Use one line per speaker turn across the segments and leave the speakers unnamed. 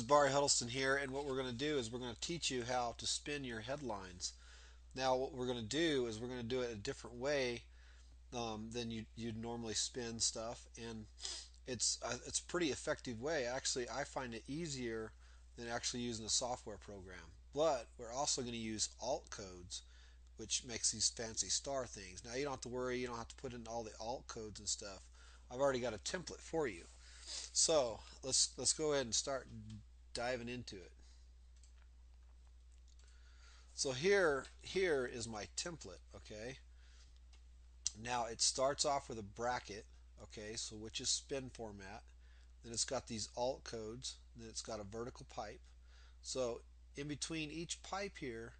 Barry Huddleston here, and what we're going to do is we're going to teach you how to spin your headlines. Now, what we're going to do is we're going to do it a different way than you'd normally spin stuff, and it's a pretty effective way. Actually, I find it easier than actually using a software program. But we're also going to use alt codes, which makes these fancy star things. Now you don't have to worry. You don't have to put in all the alt codes and stuff. I've already got a template for you. So let's go ahead and start diving into it. So here is my template. Okay. Now it starts off with a bracket. Okay, so which is spin format. Then it's got these alt codes. Then it's got a vertical pipe. So in between each pipe here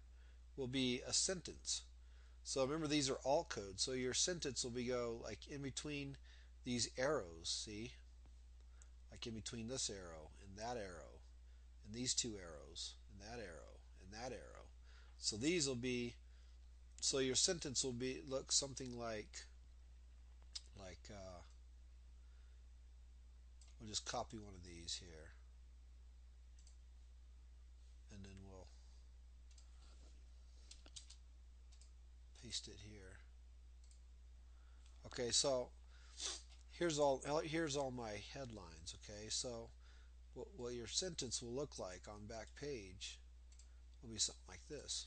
will be a sentence. So remember, these are alt codes. So your sentence will be go like in between these arrows. See, like in between this arrow and that arrow and these two arrows and that arrow and that arrow. So these will be, so your sentence will be look something like we'll just copy one of these here, and then we'll paste it here. Okay, so here's all my headlines. Okay, so what your sentence will look like on Backpage will be something like this.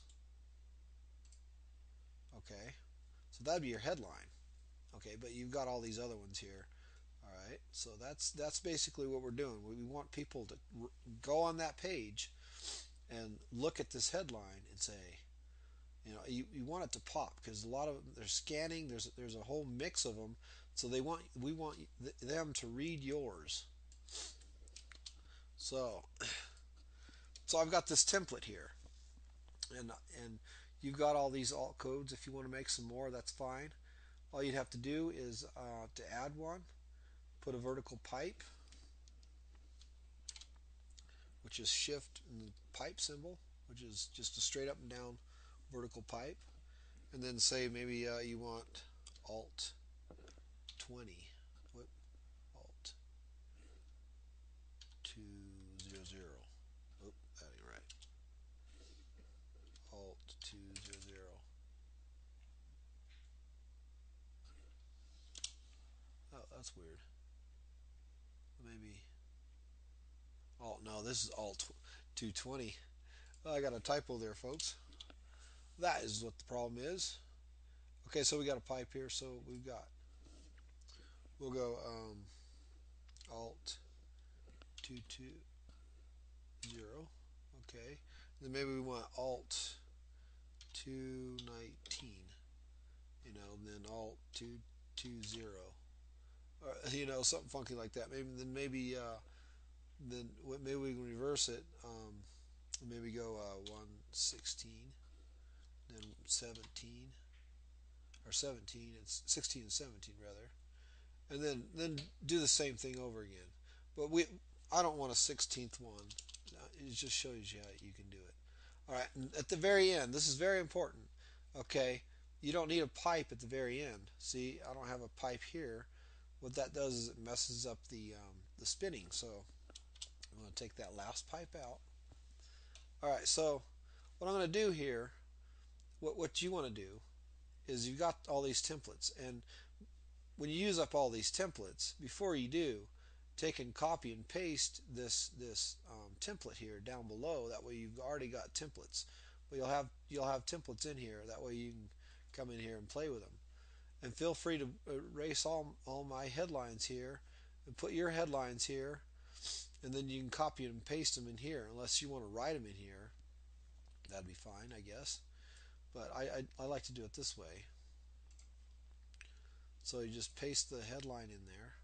Okay, so that'd be your headline. Okay, but you've got all these other ones here. All right, so that's basically what we're doing. We want people to go on that page and look at this headline and say, you want it to pop, because a lot of them, they're scanning. There's a whole mix of them, so we want them to read yours. So I've got this template here, and you've got all these alt codes. If you want to make some more, that's fine. All you'd have to do is to add one, put a vertical pipe, which is shift and the pipe symbol, which is just a straight up and down vertical pipe, and then say maybe you want alt 20. What? Alt 200. Oh, that ain't right. Alt 200. Oh, that's weird. Maybe. Oh no, this is alt 220. Oh, I got a typo there, folks. That is what the problem is. Okay, so we got a pipe here. So we'll go alt 220. Okay, then maybe we want alt 219. Then alt 220. Or, something funky like that. Maybe we can reverse it. Maybe go 116, then 17, or 17. It's 16 and 17 rather, and then do the same thing over again. But I don't want a 16th one. It just shows you how you can do it. All right, and at the very end, this is very important. Okay, you don't need a pipe at the very end. See, I don't have a pipe here. What that does is it messes up the spinning. So I'm going to take that last pipe out. All right, so what I'm going to do here, what you want to do is you've got all these templates, and when you use up all these templates, before you do, take and copy and paste this template here down below. That way you've already got templates, but you'll have templates in here. That way you can come in here and play with them. And feel free to erase all my headlines here and put your headlines here, and then you can copy and paste them in here. Unless you want to write them in here, that'd be fine, I guess. But I like to do it this way. So you just paste the headline in there.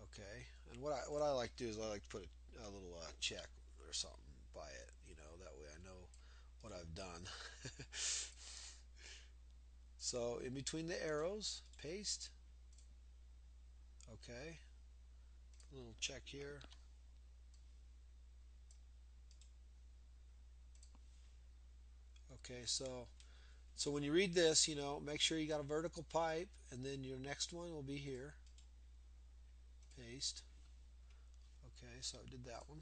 Okay, and what I like to do is I like to put a little check or something by it. That way I know what I've done. So in between the arrows, paste. Okay, a little check here. Okay, so when you read this, make sure you got a vertical pipe, and then your next one will be here. Paste. Okay, so I did that one.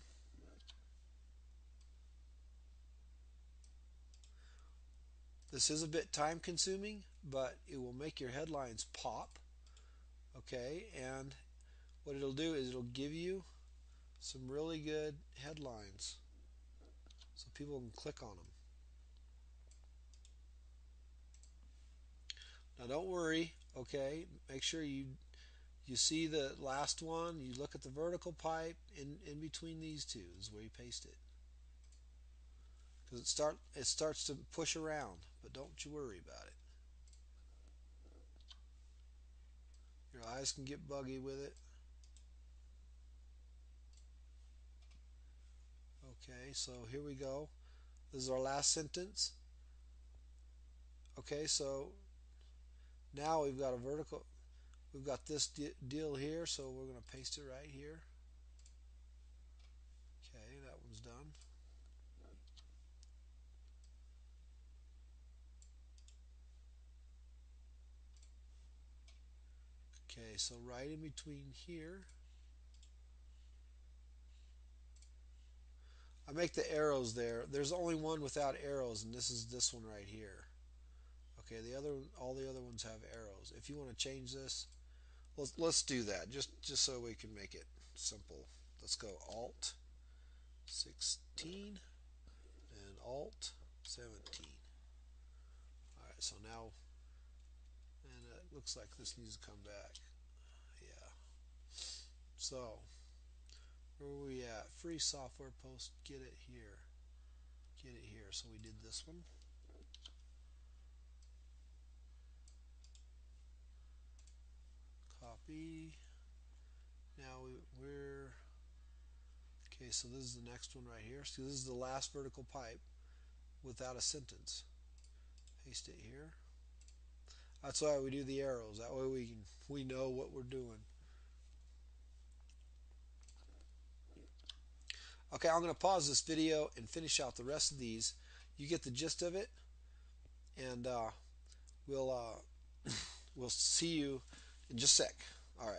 This is a bit time consuming, but it will make your headlines pop. Okay, and what it'll do is it'll give you some really good headlines so people can click on them. Now don't worry, okay? Make sure you see the last one, you look at the vertical pipe in between these two is where you paste it. Because it starts to push around, but don't you worry about it. Your eyes can get buggy with it. Okay, so here we go. This is our last sentence. Okay, so now we've got a vertical, we've got this deal here, so we're going to paste it right here. Okay, that one's done. Okay, so right in between here, I make the arrows there. There's only one without arrows, and this is this one right here. Okay, all the other ones have arrows. If you want to change this, let's do that just so we can make it simple. Let's go Alt 16 and Alt 17. All right, so now, and it looks like this needs to come back. Yeah. So where are we at? Free software post. Get it here. Get it here. So we did this one. Copy. Now we're okay. So this is the next one right here. So this is the last vertical pipe without a sentence. Paste it here. That's why we do the arrows. That way we know what we're doing. Okay, I'm going to pause this video and finish out the rest of these. You get the gist of it, and we'll see you in just a sec. All right.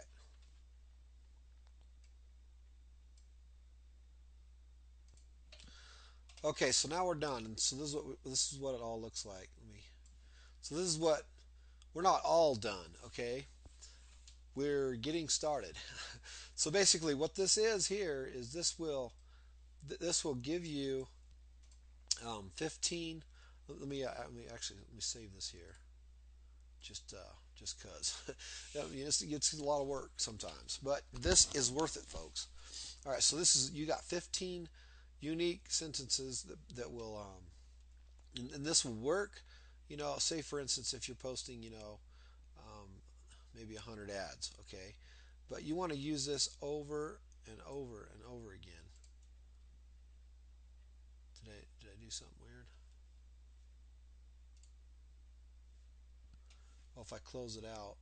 Okay, so now we're done, and so this is what it all looks like. So this is what we're not all done. Okay, we're getting started. So basically, what this is here is this will give you 15. Let me save this here. Just cause I mean, it's a lot of work sometimes, but this is worth it, folks. All right, so you got 15 unique sentences that will and this will work. Say for instance, if you're posting, um, maybe 100 ads, okay, but you want to use this over and over and over again. Did I do something weird? Well, if I close it out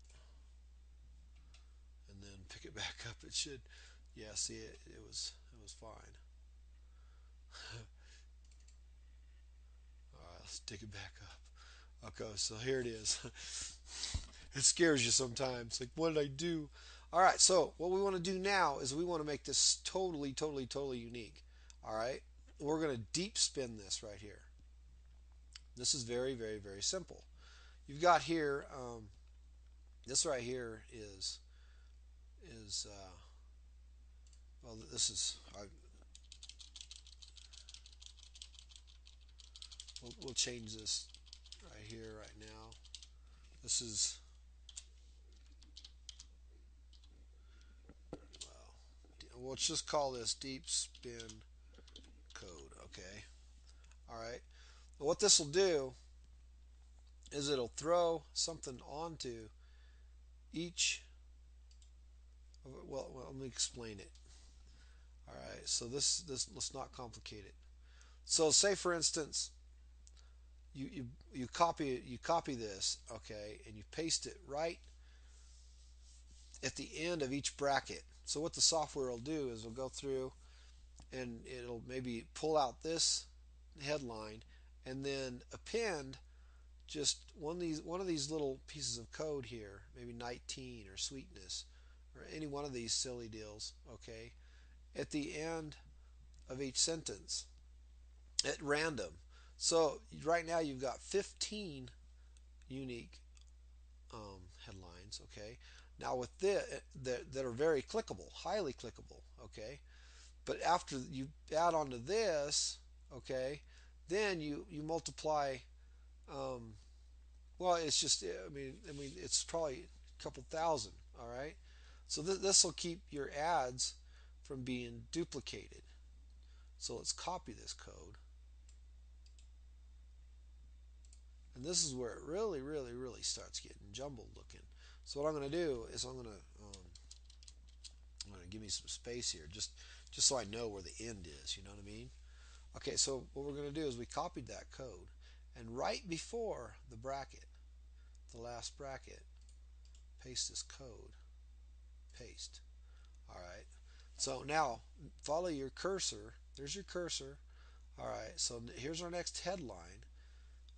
and then pick it back up, it should. Yeah, see, it was fine. All right, let's dig it back up. Okay, so here it is. It scares you sometimes. Like, what did I do? All right, so what we want to do now is we want to make this totally, totally, totally unique. All right, we're going to deep spin this right here. This is very, very, very simple. You've got here, this right here is well, this is, we'll change this right here, right now. This is, well, let's just call this deep spin code, okay? All right. What this will do is it'll throw something onto each. Well, let me explain it. All right. So this let's not complicate it. So say for instance, you copy this, okay, and you paste it right at the end of each bracket. So what the software will do is it'll go through and it'll maybe pull out this headline and then append just one of these little pieces of code here, maybe 19 or sweetness or any one of these silly deals, okay, at the end of each sentence at random. So right now you've got 15 unique headlines. Okay. Now with this, that are very clickable, highly clickable. Okay. But after you add on to this, okay, then you multiply. Um, well, it's just I mean it's probably a couple thousand. All right. So this will keep your ads from being duplicated. So let's copy this code. And this is where it really, really, really starts getting jumbled looking. So what I'm going to do is I'm going to give me some space here, just so I know where the end is. You know what I mean? Okay. So what we're going to do is we copied that code, and right before the bracket, the last bracket, paste this code. Paste. All right. So now follow your cursor. There's your cursor. All right. So here's our next headline.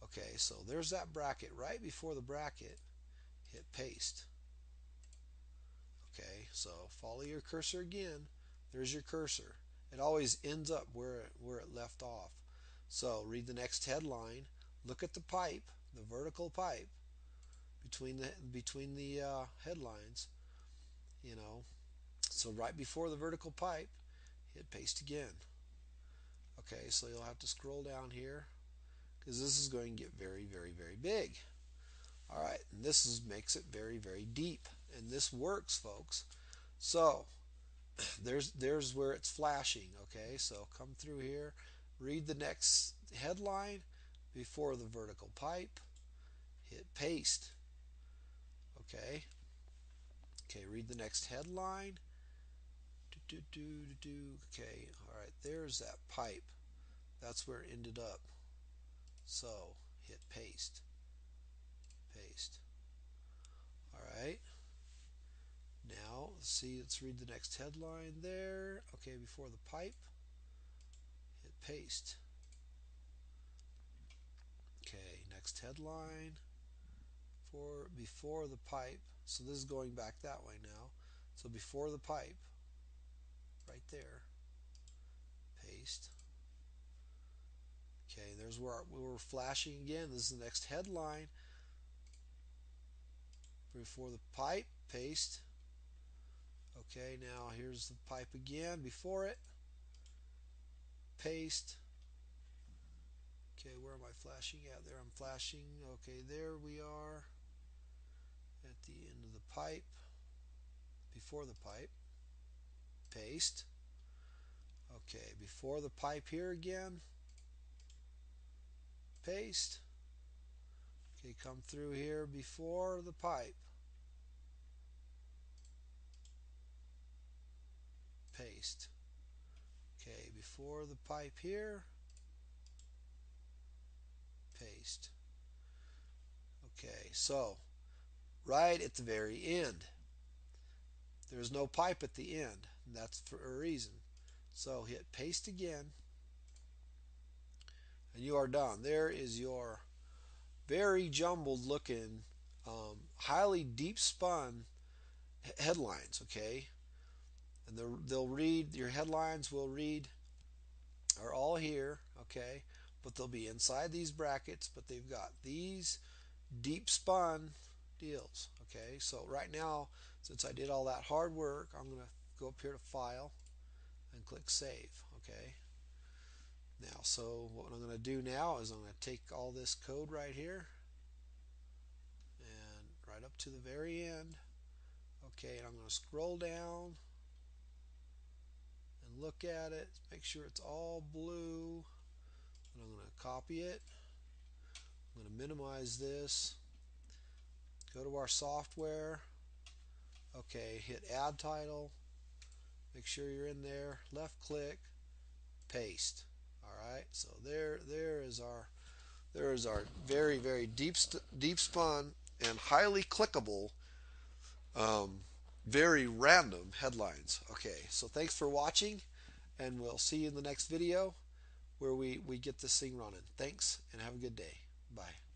Okay. So there's that bracket. Right before the bracket, hit paste. Okay, so follow your cursor again. There's your cursor. It always ends up where it left off. So read the next headline. Look at the pipe, the vertical pipe between the headlines. You know, so right before the vertical pipe, hit paste again. Okay, so you'll have to scroll down here because this is going to get very, very, very big. All right, and makes it very, very deep, and this works, folks. So there's where it's flashing. Okay, so come through here, read the next headline before the vertical pipe, hit paste. Okay, read the next headline. Okay, all right, there's that pipe. That's where it ended up. So hit paste. Paste. All right. Now let's read the next headline there. Okay, before the pipe, hit paste. Okay, next headline for before the pipe. So this is going back that way now. So before the pipe, right there, paste. Okay, there's where we're flashing again. This is the next headline. Before the pipe, paste. Okay, now here's the pipe again. Before it, paste. Okay, where am I flashing at? There I'm flashing. Okay, there we are at the end of the pipe. Before the pipe, paste. Okay, before the pipe here again, paste. Okay, come through here before the pipe, paste. Okay, before the pipe here, paste. Okay, so right at the very end, there's no pipe at the end, and that's for a reason. So hit paste again, and you are done. There is your very jumbled looking, highly deep spun headlines. Okay, and they'll read, your headlines will read, are all here. Okay, but they'll be inside these brackets, but they've got these deep spun deals. Okay, so right now, since I did all that hard work, I'm going to go up here to File and click Save. Okay, now so what I'm going to do now is I'm going to take all this code right here and right up to the very end. Okay, and I'm going to scroll down and look at it, make sure it's all blue, and I'm going to copy it. I'm going to minimize this, go to our software. Okay, hit add title, make sure you're in there, left click, paste. All right, so there is our very, very deep spun and highly clickable, um, very random headlines. Okay, so thanks for watching, and we'll see you in the next video where we get this thing running. Thanks, and have a good day. Bye.